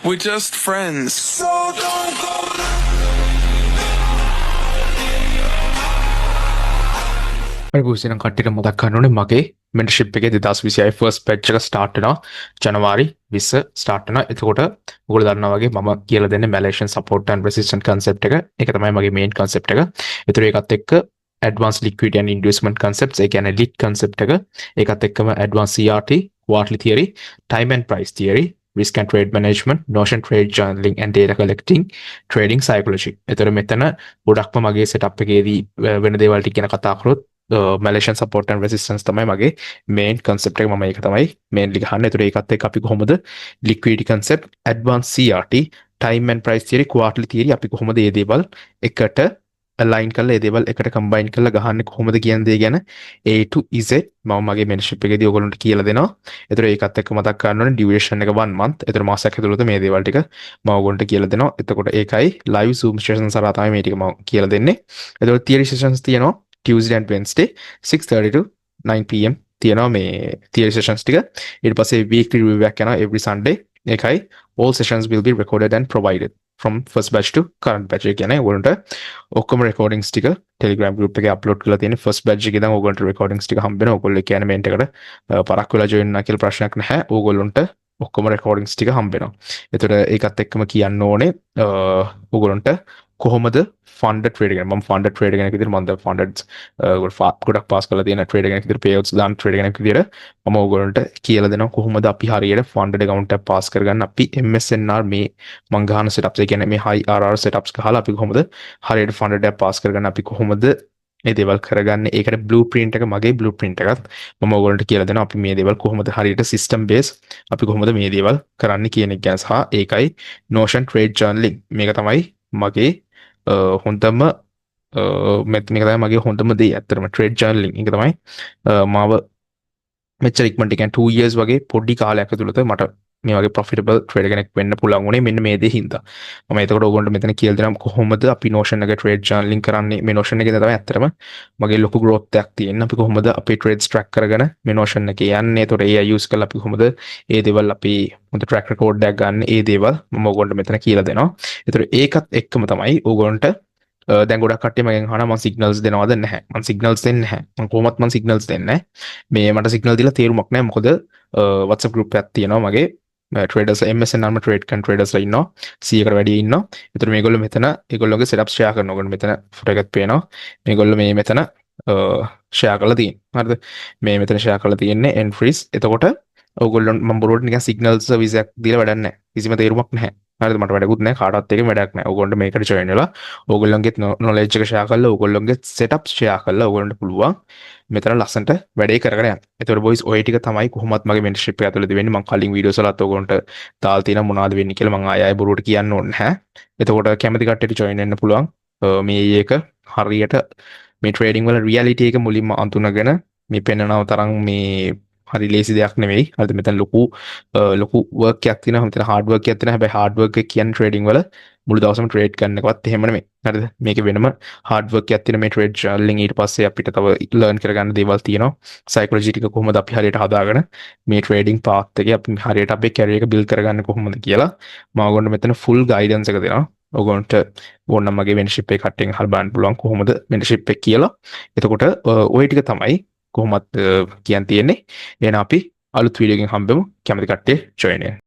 We're just friends. So don't go. පරිපූර්ණ කට්ටියට මතක් කරන්න ඕනේ මගේ මෙන්ටර්ෂිප් එකේ 2026 ෆර්ස්ට් බැච් එක ස්ටාර්ට් වෙනවා ජනවාරි 20 ස්ටාර්ට් වෙනවා. එතකොට ඔයගොල්ලෝ දන්නවා වගේ මම කියලා දෙන්නේ මැලේෂන් සපෝට් ඇන්ඩ් රෙසිස්ටන්ට් කන්සෙප්ට් එක. ඒක තමයි මගේ මේන් කන්සෙප්ට් එක. ඒතර ඒකත් එක්ක advanced liquidity and inducement concepts ඒ කියන්නේ lit concept එක. ඒකත් එක්කම advanced CRT, quarterly theory, time and price theory, risk and trade management, notion trade journaling and data collecting, trading psychology. ඒතර මෙතන ගොඩක්ම මගේ setup එකේදී වෙන දේවල් ටික ගැන කතා කරොත් Malaysian support and resistance තමයි මගේ main concept එක. මම ඒක තමයි mainly ගහන්නේ. ඒතර ඒකත් එක්ක අපි කොහොමද liquidity concept, advanced CRT, time and price theory, quarterly theory අපි කොහොමද මේ දේවල් එකට align කරලා මේ දේවල් එකට combine කරලා ගහන්නේ කොහොමද කියන දේ ගැන A to Z මම මගේ mentorship එකේදී ඔයගොල්ලන්ට කියලා දෙනවා. ඒතර ඒකත් එක්ක මතක් කරගන්න ඕනේ duration එක 1 month. ඒතර මාසයක් ඇතුළත මේ දේවල් ටික මම ඔයගොල්ලන්ට කියලා දෙනවා. එතකොට ඒකයි live zoom sessions හරහා තමයි මේ ටික මම කියලා දෙන්නේ. ඒතර theory sessions තියෙනවා Tuesday and Wednesday 6:30 to 9 pm තියෙනවා මේ theory sessions ටික. ඊට පස්සේ weekly review එකක් යනවා every Sunday. ඒකයි all sessions will be recorded and provided from first batch to current batch. ඒ කියන්නේ ඔයගොල්ලන්ට ඔක්කොම recordings ටික Telegram group එකේ upload කරලා තියෙන first batch එකේ ඉඳන් ඔයගොල්ලන්ට recordings ටික හම්බ වෙනවා. ඔයගොල්ලෝ කියන්නේ මේන්ට එකට පරක් වෙලා join වෙනවා කියලා ප්‍රශ්නයක් නැහැ. ඔයගොල්ලන්ට ඔක්කොම recordings ටික හම්බ වෙනවා. ඒතර ඒකත් එක්කම කියන්න ඕනේ ඔයගොල්ලන්ට කොහොමද funded trader ගැන. මම funded trader කෙනෙක් විදිහට මම funded ගොඩක් පාස් කරලා තියෙන trader කෙනෙක් විදිහට payouts දාන trader කෙනෙක් විදිහට මම ඔයගොල්ලන්ට කියලා දෙනවා කොහොමද අපි හරියට funded account එක පාස් කරගන්න. අපි MSNR මේ මං ගහන setups ඒ කියන්නේ මේ high RR setups ගහලා අපි කොහොමද හරියට funded එක පාස් කරගන්න. අපි කොහොමද මේ දේවල් කරගන්නේ. ඒකට blueprint එක මගේ blueprint එකත් මම ඔයගොල්ලන්ට කියලා දෙනවා. අපි මේ දේවල් කොහොමද හරියට system base අපි කොහොමද මේ දේවල් කරන්න කියන එක ගැන සහ ඒකයි Notion trade journaling. මේක තමයි මගේ හොඳම මේක තමයි මගේ හොඳම දේ. ඇත්තටම trade journaling එක තමයි මාව මෙච්චර ඉක්මනට කියන්නේ 2 years වගේ පොඩි කාලයක් ඇතුළත මට මේ වගේ profitable trader කෙනෙක් වෙන්න පුළුවන් වුණේ මෙන්න මේ දේ හින්දා. මම එතකොට ඕගොල්ලන්ට මෙතන කියලා දෙනවා කොහොමද අපි Notion එකේ trade journaling කරන්නේ. මේ Notion එකේ තමයි ඇත්තටම මගේ ලොකු growth එකක් තියෙන්නේ. අපි කොහොමද අපේ trades track කරගෙන මේ Notion එකේ යන්නේ. එතකොට AI use කරලා අපි කොහොමද ඒ දේවල් අපි හොඳ track record එකක් ගන්න. ඒ දේවල් මම ඕගොල්ලන්ට මෙතන කියලා දෙනවා. එතකොට ඒකත් එක්කම තමයි ඕගොල්ලන්ට දැන් ගොඩක් කට්ටිය මගෙන් අහනවා මම සිග්නල්ස් දෙනවද නැහැ. මම සිග්නල්ස් දෙන්නේ නැහැ. මම කොහොමත් මම සිග්නල්ස් දෙන්නේ නැහැ. මේ මට සිග්නල් දීලා තේරුමක් නැහැ. මොකද WhatsApp group එකක් තියෙනවා මගේ traders MSN නම trade con traders ලා ඉන්නවා 100කට වැඩි ඉන්නවා. ඒතර මේගොල්ලෝ මෙතන ඒගොල්ලෝගේ setup share කරනවා. ඔයගොල්ලෝ මෙතන photo එකක් පේනවා. මේගොල්ලෝ මේ මෙතන share කරලා තියෙනවා. හරිද? මේ මෙතන share කරලා තියෙන්නේ entries. එතකොට ඔයගොල්ලෝ මම බොරුවට නිකන් signal service එකක් දීලා වැඩක් නැහැ. කිසිම තේරුමක් නැහැ. හරිද? මට වැඩකුත් නැහැ. කාටවත් එකේ වැඩක් නැහැ. ඔයගොල්ලන්ට මේකට join වෙලා ඔයගොල්ලන්ගේ knowledge එක share කරලා ඔයගොල්ලන්ගේ setup share කරලා ඔයගොල්ලන්ට පුළුවන් මෙතන ලස්සනට වැඩේ කරගෙන යන්න. ඒතකොට boys ඔය ටික තමයි කොහොමත් මගේ mentorship එක ඇතුළතදී වෙන්නේ. මම කලින් වීඩියෝස් වලත් ඔයගොල්ලන්ට දාලා තියෙනවා මොනවද වෙන්නේ කියලා. මම ආයෙ බොරුවට කියන්න ඕනේ නැහැ. එතකොට කැමති කට්ටියට join වෙන්න පුළුවන්. මේ එක හරියට මේ trading වල reality එක මුලින්ම අඳුනගෙන මේ පෙන්නනව තරම් මේ හරි ලේසි දෙයක් නෙවෙයි. හරිද? මෙතන ලොකු work එකක් තියෙනවා. මෙතන hard work එකක් තියෙනවා. හැබැයි hard work එක කියන්නේ trading වල මුළු දවසම trade කරන එකවත් එහෙම නෙමෙයි. හරිද? මේක වෙනම hard work එකක් තියෙන මේ trade journaling ඊට පස්සේ අපිට තව learn කරගන්න දේවල් තියෙනවා. psychology ටික කොහොමද අපි හරියට හදාගෙන මේ trading path එකේ අපි හරියට අපේ career එක build කරගන්න කොහොමද කියලා මම ඔයගොල්ලන්ට මෙතන full guidance එක දෙනවා. ඔයගොල්ලන්ට ඕනනම් මගේ membership එක කට්ටියෙන් අහලා බලන්න පුළුවන් කොහොමද membership එක කියලා. එතකොට ওই ටික තමයි කොහොමත් කියන්න තියෙන්නේ. එහෙනම් අපි අලුත් වීඩියෝ එකකින් හම්බෙමු. කැමති කට්ටිය join වෙන්න.